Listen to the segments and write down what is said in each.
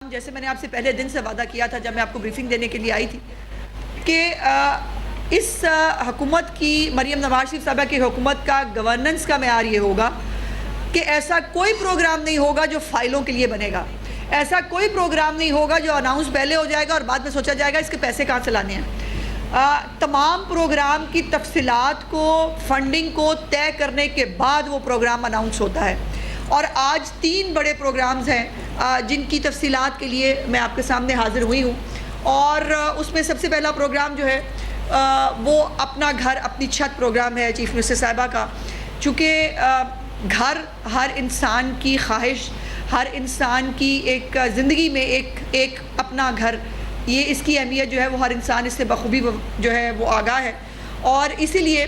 جیسے میں نے آپ سے پہلے دن سے وعدہ کیا تھا جب میں آپ کو بریفنگ دینے کے لیے آئی تھی کہ اس حکومت کی مریم نواز شریف صاحبہ کی حکومت کا گورننس کا معیار یہ ہوگا کہ ایسا کوئی پروگرام نہیں ہوگا جو فائلوں کے لیے بنے گا، ایسا کوئی پروگرام نہیں ہوگا جو اناؤنس پہلے ہو جائے گا اور بعد میں سوچا جائے گا اس کے پیسے کہاں سے لانے ہیں۔ تمام پروگرام کی تفصیلات کو، فنڈنگ کو طے کرنے کے بعد وہ پروگرام اناؤنس ہوتا ہے، اور آج 3 بڑے پروگرامز ہیں جن کی تفصیلات کے لیے میں آپ کے سامنے حاضر ہوئی ہوں، اور اس میں سب سے پہلا پروگرام جو ہے وہ اپنا گھر اپنی چھت پروگرام ہے چیف منسٹر صاحبہ کا۔ چونکہ گھر ہر انسان کی خواہش، ہر انسان کی ایک زندگی میں ایک اپنا گھر، یہ اس کی اہمیت جو ہے وہ ہر انسان اس سے بخوبی جو ہے وہ آگاہ ہے، اور اسی لیے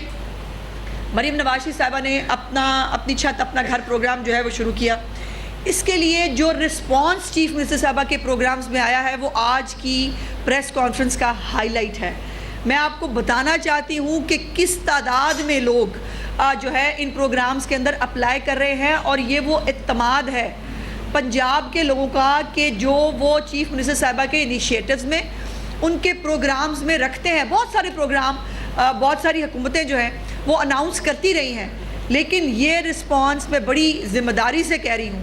مریم نواز شریف صاحبہ نے اپنی چھت اپنا گھر پروگرام جو ہے وہ شروع کیا۔ اس کے لیے جو رسپانس چیف منسٹر صاحبہ کے پروگرامز میں آیا ہے وہ آج کی پریس کانفرنس کا ہائی لائٹ ہے۔ میں آپ کو بتانا چاہتی ہوں کہ کس تعداد میں لوگ جو ہے ان پروگرامز کے اندر اپلائی کر رہے ہیں، اور یہ وہ اعتماد ہے پنجاب کے لوگوں کا کہ جو وہ چیف منسٹر صاحبہ کے انیشیٹوز میں، ان کے پروگرامز میں رکھتے ہیں۔ بہت سارے پروگرام بہت ساری حکومتیں جو ہیں وہ اناؤنس کرتی رہی ہیں، لیکن یہ رسپانس میں بڑی ذمہ داری سے کہہ رہی ہوں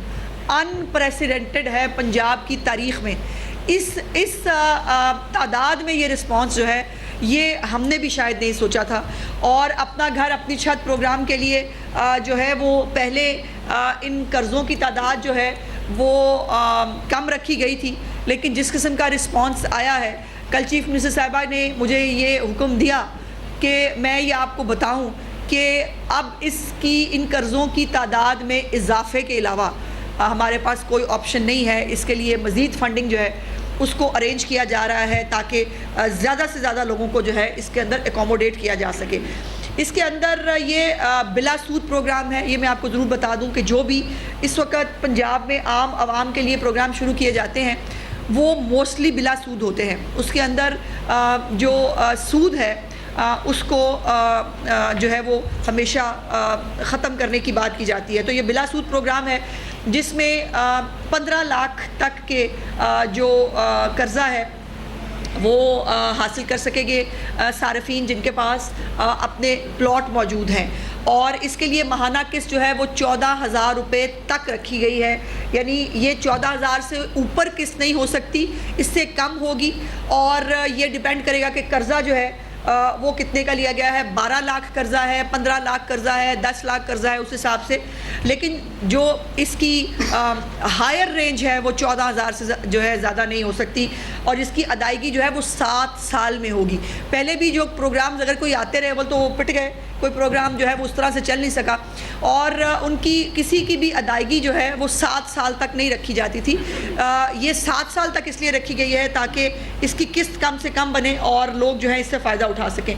انپریسیڈنٹڈ ہے پنجاب کی تاریخ میں۔ اس تعداد میں یہ رسپانس جو ہے یہ ہم نے بھی شاید نہیں سوچا تھا، اور اپنا گھر اپنی چھت پروگرام کے لیے جو ہے وہ پہلے ان قرضوں کی تعداد جو ہے وہ کم رکھی گئی تھی، لیکن جس قسم کا رسپانس آیا ہے، کل چیف منسٹر صاحبہ نے مجھے یہ حکم دیا کہ میں یہ آپ کو بتاؤں کہ اب ان قرضوں کی تعداد میں اضافے کے علاوہ ہمارے پاس کوئی آپشن نہیں ہے۔ اس کے لیے مزید فنڈنگ جو ہے اس کو ارینج کیا جا رہا ہے تاکہ زیادہ سے زیادہ لوگوں کو جو ہے اس کے اندر اکوموڈیٹ کیا جا سکے۔ اس کے اندر یہ بلا سود پروگرام ہے۔ یہ میں آپ کو ضرور بتا دوں کہ جو بھی اس وقت پنجاب میں عام عوام کے لیے پروگرام شروع کیے جاتے ہیں وہ موسٹلی بلا سود ہوتے ہیں۔ اس کے اندر جو سود ہے اس کو جو ہے وہ ہمیشہ ختم کرنے کی بات کی جاتی ہے۔ تو یہ بلا سود پروگرام ہے جس میں 15 لاکھ تک کے جو قرضہ ہے وہ حاصل کر سکیں گے صارفین جن کے پاس اپنے پلاٹ موجود ہیں، اور اس کے لیے ماہانہ قسط جو ہے وہ 14,000 روپے تک رکھی گئی ہے۔ یعنی یہ 14,000 سے اوپر قسط نہیں ہو سکتی، اس سے کم ہوگی، اور یہ ڈیپینڈ کرے گا کہ قرضہ جو ہے وہ کتنے کا لیا گیا ہے۔ 12 لاکھ قرضہ ہے، 15 لاکھ قرضہ ہے، 10 لاکھ قرضہ ہے، اس حساب سے، لیکن جو اس کی ہائر رینج ہے وہ 14,000 سے جو ہے زیادہ نہیں ہو سکتی، اور اس کی ادائیگی جو ہے وہ 7 سال میں ہوگی۔ پہلے بھی جو پروگرامز اگر کوئی آتے رہے تو وہ پٹ گئے، کوئی پروگرام جو ہے وہ اس طرح سے چل نہیں سکا، اور ان کی کسی کی بھی ادائیگی جو ہے وہ 7 سال تک نہیں رکھی جاتی تھی۔ یہ 7 سال تک اس لیے رکھی گئی ہے تاکہ اس کی قسط کم سے کم بنے اور لوگ جو ہے اس سے فائدہ اٹھا سکیں۔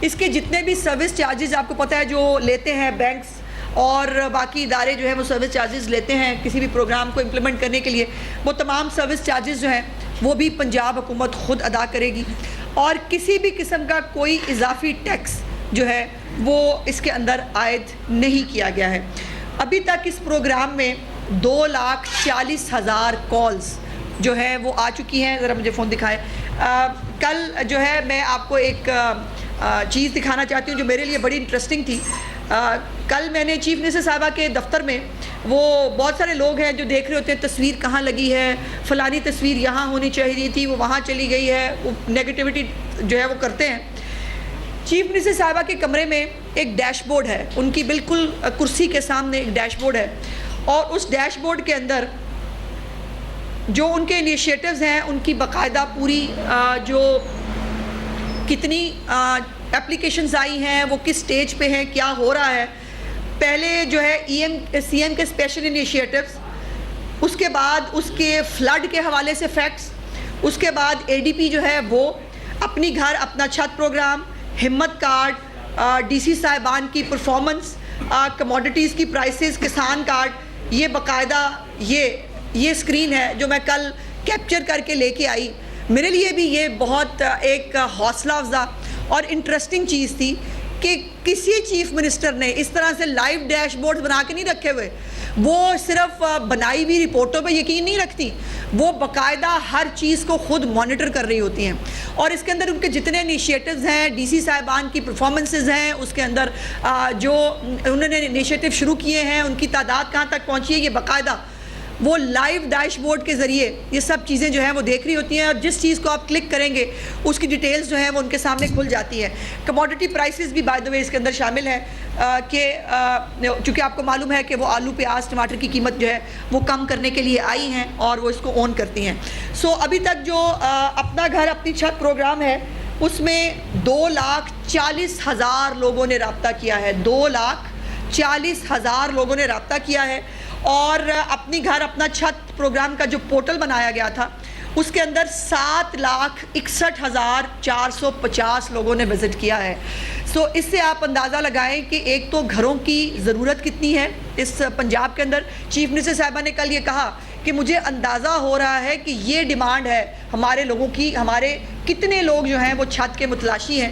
اس کے جتنے بھی سروس چارجز آپ کو پتہ ہے جو لیتے ہیں بینکس اور باقی ادارے جو ہیں وہ سروس چارجز لیتے ہیں کسی بھی پروگرام کو امپلیمنٹ کرنے کے لیے، وہ تمام سروس چارجز جو ہیں وہ بھی پنجاب حکومت خود ادا کرے گی، اور کسی بھی قسم کا کوئی اضافی ٹیکس جو ہے وہ اس کے اندر عائد نہیں کیا گیا ہے۔ ابھی تک اس پروگرام میں 2,40,000 کالز جو ہے وہ آ چکی ہیں۔ ذرا مجھے فون دکھائیں۔ کل جو ہے میں آپ کو ایک چیز دکھانا چاہتی ہوں جو میرے لیے بڑی انٹرسٹنگ تھی۔ کل میں نے چیف منسٹر صاحبہ کے دفتر میں، وہ بہت سارے لوگ ہیں جو دیکھ رہے ہوتے ہیں تصویر کہاں لگی ہے، فلانی تصویر یہاں ہونی چاہیے تھی، وہ وہاں چلی گئی ہے، وہ نیگیٹیوٹی جو ہے وہ کرتے ہیں۔ چیف منسٹر صاحبہ کے کمرے میں ایک ڈیش بورڈ ہے، ان کی بالکل کرسی کے سامنے ایک ڈیش بورڈ ہے، اور اس ڈیش بورڈ کے اندر جو ان کے انیشیٹوز ہیں ان کی باقاعدہ پوری جو کتنی اپلیکیشنز آئی ہیں، وہ کس سٹیج پہ ہیں، کیا ہو رہا ہے۔ پہلے جو ہے سی ایم کے اسپیشل انیشیٹوز، اس کے بعد اس کے فلڈ کے حوالے سے فیکٹس، اس کے بعد اے ڈی پی جو ہے وہ اپنی گھر اپنا چھت پروگرام، ہمت کارڈ، ڈی سی صاحبان کی پرفارمنس، کموڈیٹیز کی پرائسز، کسان کارڈ، یہ باقاعدہ یہ اسکرین ہے جو میں کل کیپچر کر کے لے کے آئی۔ میرے لیے بھی یہ بہت ایک حوصلہ افزا اور انٹرسٹنگ چیز تھی کہ کسی چیف منسٹر نے اس طرح سے لائیو ڈیش بورڈ بنا کے نہیں رکھے ہوئے، وہ صرف بنائی ہوئی رپورٹوں پہ یقین نہیں رکھتی، وہ باقاعدہ ہر چیز کو خود مانیٹر کر رہی ہوتی ہیں، اور اس کے اندر ان کے جتنے انیشیٹوز ہیں، ڈی سی صاحبان کی پرفارمنسز ہیں، اس کے اندر جو انہوں نے انیشیٹو شروع کیے ہیں، ان کی تعداد کہاں تک پہنچی ہے، یہ باقاعدہ وہ لائیو ڈیش بورڈ کے ذریعے یہ سب چیزیں جو ہیں وہ دیکھ رہی ہوتی ہیں، اور جس چیز کو آپ کلک کریں گے اس کی ڈیٹیلز جو ہیں وہ ان کے سامنے کھل جاتی ہیں۔ کموڈٹی پرائسز بھی بائی دا وے اس کے اندر شامل ہے کہ چونکہ آپ کو معلوم ہے کہ وہ آلو، پیاز، ٹماٹر کی قیمت جو ہے وہ کم کرنے کے لیے آئی ہیں اور وہ اس کو اون کرتی ہیں۔ ابھی تک جو اپنا گھر اپنی چھت پروگرام ہے اس میں 2,40,000 لوگوں نے رابطہ کیا ہے، 2,40,000 لوگوں نے رابطہ کیا ہے، اور اپنی گھر اپنا چھت پروگرام کا جو پورٹل بنایا گیا تھا اس کے اندر 7,61,450 لوگوں نے وزٹ کیا ہے۔ اس سے آپ اندازہ لگائیں کہ ایک تو گھروں کی ضرورت کتنی ہے اس پنجاب کے اندر۔ چیف منسٹر صاحبہ نے کل یہ کہا کہ مجھے اندازہ ہو رہا ہے کہ یہ ڈیمانڈ ہے ہمارے لوگوں کی، ہمارے کتنے لوگ جو ہیں وہ چھت کے متلاشی ہیں،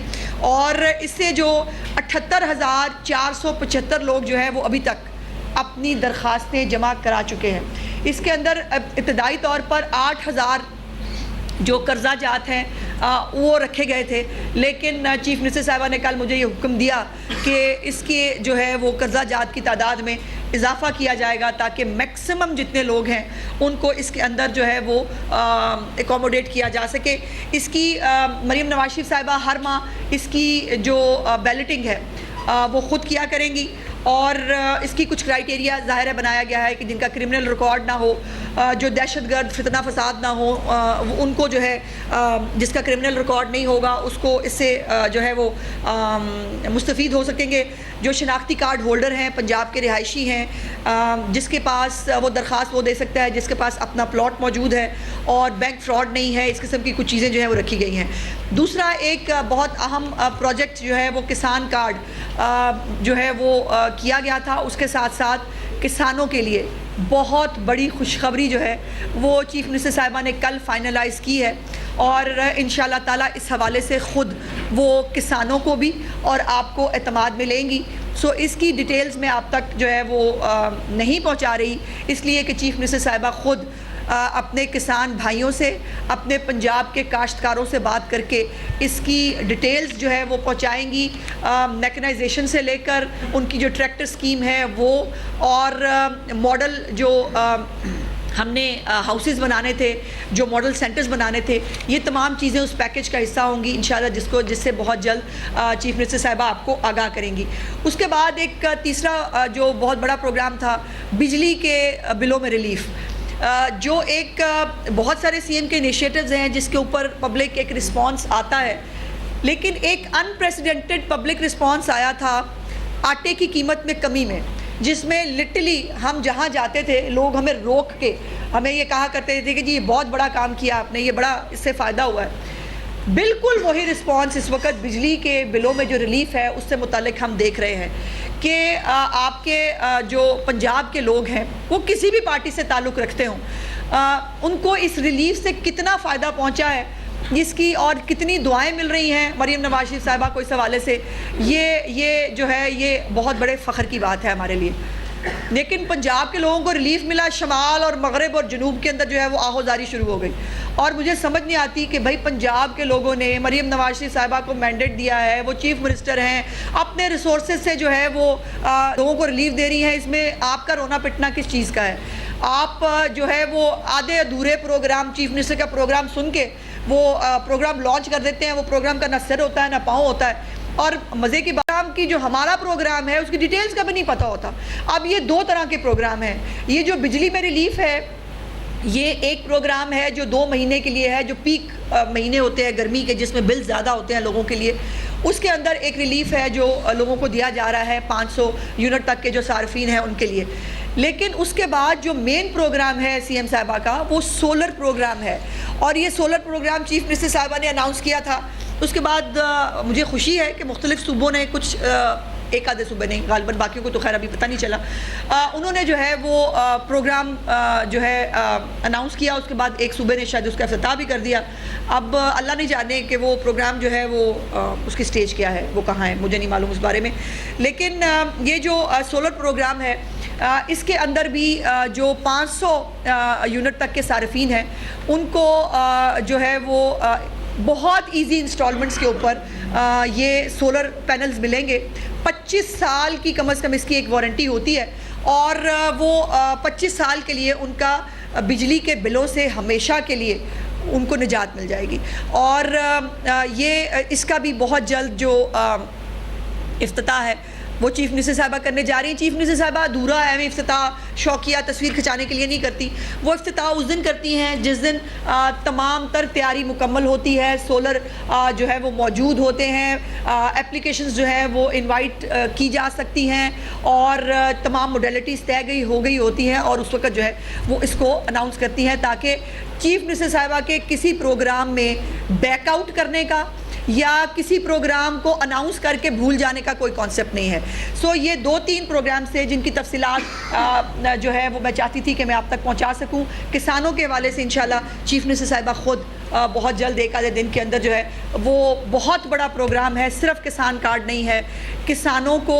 اور اس سے جو 78,475 لوگ جو ہیں وہ ابھی تک اپنی درخواستیں جمع کرا چکے ہیں۔ اس کے اندر ابتدائی طور پر 8,000 جو قرضہ جات ہیں وہ رکھے گئے تھے، لیکن چیف منسٹر صاحبہ نے کل مجھے یہ حکم دیا کہ اس کے جو ہے وہ قرضہ جات کی تعداد میں اضافہ کیا جائے گا تاکہ میکسیمم جتنے لوگ ہیں ان کو اس کے اندر جو ہے وہ اکوموڈیٹ کیا جا سکے۔ اس کی مریم نواز شریف صاحبہ ہر ماہ اس کی جو بیلٹنگ ہے وہ خود کیا کریں گی، اور اس کی کچھ کرائٹیریا ظاہر ہے بنایا گیا ہے کہ جن کا کرمنل ریکارڈ نہ ہو، جو دہشت گرد فتنہ فساد نہ ہو، ان کو جو ہے جس کا کرمنل ریکارڈ نہیں ہوگا اس کو اس سے جو ہے وہ مستفید ہو سکیں گے۔ جو شناختی کارڈ ہولڈر ہیں، پنجاب کے رہائشی ہیں، جس کے پاس وہ درخواست وہ دے سکتا ہے جس کے پاس اپنا پلاٹ موجود ہے اور بینک فراڈ نہیں ہے، اس قسم کی کچھ چیزیں جو ہیں وہ رکھی گئی ہیں۔ دوسرا ایک بہت اہم پروجیکٹ جو ہے وہ کسان کارڈ جو ہے وہ کیا گیا تھا، اس کے ساتھ ساتھ کسانوں کے لیے بہت بڑی خوشخبری جو ہے وہ چیف منسٹر صاحبہ نے کل فائنلائز کی ہے، اور انشاءاللہ تعالیٰ اس حوالے سے خود وہ کسانوں کو بھی اور آپ کو اعتماد میں لیں گی۔ اس کی ڈیٹیلز میں آپ تک جو ہے وہ نہیں پہنچا رہی، اس لیے کہ چیف منسٹر صاحبہ خود اپنے کسان بھائیوں سے، اپنے پنجاب کے کاشتکاروں سے بات کر کے اس کی ڈیٹیلز جو ہے وہ پہنچائیں گی، میکنائزیشن سے لے کر ان کی جو ٹریکٹر سکیم ہے وہ، اور ماڈل جو ہم نے ہاؤسز بنانے تھے، جو ماڈل سینٹرز بنانے تھے، یہ تمام چیزیں اس پیکیج کا حصہ ہوں گی انشاءاللہ، جس سے بہت جلد چیف منسٹر صاحبہ آپ کو آگاہ کریں گی۔ اس کے بعد ایک تیسرا جو بہت بڑا پروگرام تھا بجلی کے بلوں میں ریلیف، جو ایک بہت سارے سی ایم کے انیشیٹوز ہیں جس کے اوپر پبلک ایک رسپانس آتا ہے، لیکن ایک انپریسیڈنٹڈ پبلک رسپانس آیا تھا آٹے کی قیمت میں کمی میں، جس میں لٹرلی ہم جہاں جاتے تھے لوگ ہمیں روک کے ہمیں یہ کہا کرتے تھے کہ جی یہ بہت بڑا کام کیا آپ نے، یہ بڑا اس سے فائدہ ہوا ہے۔ بالکل وہی رسپانس اس وقت بجلی کے بلوں میں جو ریلیف ہے اس سے متعلق ہم دیکھ رہے ہیں کہ آپ کے جو پنجاب کے لوگ ہیں وہ کسی بھی پارٹی سے تعلق رکھتے ہوں، ان کو اس ریلیف سے کتنا فائدہ پہنچا ہے، اس کی اور کتنی دعائیں مل رہی ہیں مریم نواز شریف صاحبہ کو اس حوالے سے، یہ جو ہے یہ بہت بڑے فخر کی بات ہے ہمارے لیے۔ لیکن پنجاب کے لوگوں کو ریلیف ملا، شمال اور مغرب اور جنوب کے اندر جو ہے وہ آہوزاری شروع ہو گئی، اور مجھے سمجھ نہیں آتی کہ بھائی پنجاب کے لوگوں نے مریم نواز شریف صاحبہ کو مینڈیٹ دیا ہے، وہ چیف منسٹر ہیں، اپنے ریسورسز سے جو ہے وہ لوگوں کو ریلیف دے رہی ہیں، اس میں آپ کا رونا پٹنا کس چیز کا ہے؟ آپ جو ہے وہ آدھے ادھورے پروگرام، چیف منسٹر کا پروگرام سن کے وہ پروگرام لانچ کر دیتے ہیں، وہ پروگرام کا نہ سر ہوتا ہے نہ پاؤں ہوتا ہے، اور مزے کی بات کی جو ہمارا پروگرام ہے اس کی ڈیٹیلز کا بھی نہیں پتہ ہوتا۔ اب یہ دو طرح کے پروگرام ہیں، یہ جو بجلی میں ریلیف ہے یہ ایک پروگرام ہے جو 2 مہینے کے لیے ہے، جو پیک مہینے ہوتے ہیں گرمی کے جس میں بل زیادہ ہوتے ہیں لوگوں کے لیے، اس کے اندر ایک ریلیف ہے جو لوگوں کو دیا جا رہا ہے 500 یونٹ تک کے جو صارفین ہیں ان کے لیے۔ لیکن اس کے بعد جو مین پروگرام ہے سی ایم صاحبہ کا وہ سولر پروگرام ہے، اور یہ سولر پروگرام چیف منسٹر صاحبہ نے اناؤنس کیا تھا۔ اس کے بعد مجھے خوشی ہے کہ مختلف صوبوں نے کچھ ایک آدھے صوبے نہیں، غالباً باقیوں کو تو خیر ابھی پتہ نہیں چلا، انہوں نے جو ہے وہ پروگرام جو ہے اناؤنس کیا، اس کے بعد ایک صوبے نے شاید اس کا افتتاح بھی کر دیا۔ اب اللہ نہیں جانے کہ وہ پروگرام جو ہے وہ اس کی سٹیج کیا ہے، وہ کہاں ہے، مجھے نہیں معلوم اس بارے میں۔ لیکن یہ جو سولر پروگرام ہے اس کے اندر بھی جو 500 یونٹ تک کے صارفین ہیں ان کو جو ہے وہ بہت ایزی انسٹالمنٹس کے اوپر یہ سولر پینلز ملیں گے. 25 سال کی کم از کم اس کی ایک وارنٹی ہوتی ہے اور وہ 25 سال کے لیے ان کا بجلی کے بلوں سے ہمیشہ کے لیے ان کو نجات مل جائے گی. اور یہ اس کا بھی بہت جلد جو افتتاح ہے وہ چیف منسٹر صاحبہ کرنے جا رہی ہیں. چیف منسٹر صاحبہ ادھورا ہے افتتاح شوقیہ تصویر کھچانے کے لیے نہیں کرتی. وہ افتتاح اس دن کرتی ہیں جس دن تمام تر تیاری مکمل ہوتی ہے, سولر جو ہے وہ موجود ہوتے ہیں, اپلیکیشنز جو ہے وہ انوائٹ کی جا سکتی ہیں اور تمام موڈیلٹیز طے ہو گئی ہوتی ہیں, اور اس وقت جو ہے وہ اس کو اناؤنس کرتی ہیں تاکہ چیف منسٹر صاحبہ کے کسی پروگرام میں بیک آؤٹ کرنے کا یا کسی پروگرام کو اناؤنس کر کے بھول جانے کا کوئی کانسیپٹ نہیں ہے. سو یہ 2-3 پروگرام سے جن کی تفصیلات جو ہے وہ میں چاہتی تھی کہ میں آپ تک پہنچا سکوں. کسانوں کے حوالے سے انشاءاللہ چیف منسٹر صاحبہ خود بہت جلد ایک آدھے دن کے اندر جو ہے وہ بہت بڑا پروگرام ہے. صرف کسان کارڈ نہیں ہے, کسانوں کو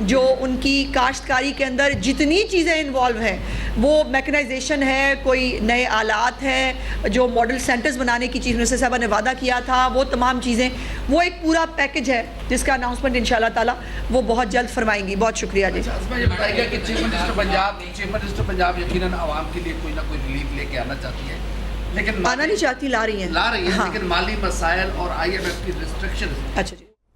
جو ان کی کاشتکاری کے اندر جتنی چیزیں انوالو ہیں, وہ میکنائزیشن ہے, کوئی نئے آلات ہیں, جو ماڈل سینٹرز بنانے کی چیف منسٹر صاحبہ نے وعدہ کیا تھا, وہ تمام چیزیں, وہ ایک پورا پیکج ہے جس کا اناؤنسمنٹ انشاءاللہ تعالیٰ وہ بہت جلد فرمائیں گی. بہت شکریہ جی. یہ بتائیے گا کہ چیف منسٹر پنجاب یقیناً عوام کے لیے کوئی نہ کوئی ریلیف لے کے آنا چاہتی ہے, لیکن آنا نہیں چاہتی, لا رہی ہیں, لیکن مالی مسائل اور IMF کی ریسٹرکشن. اچھا جی.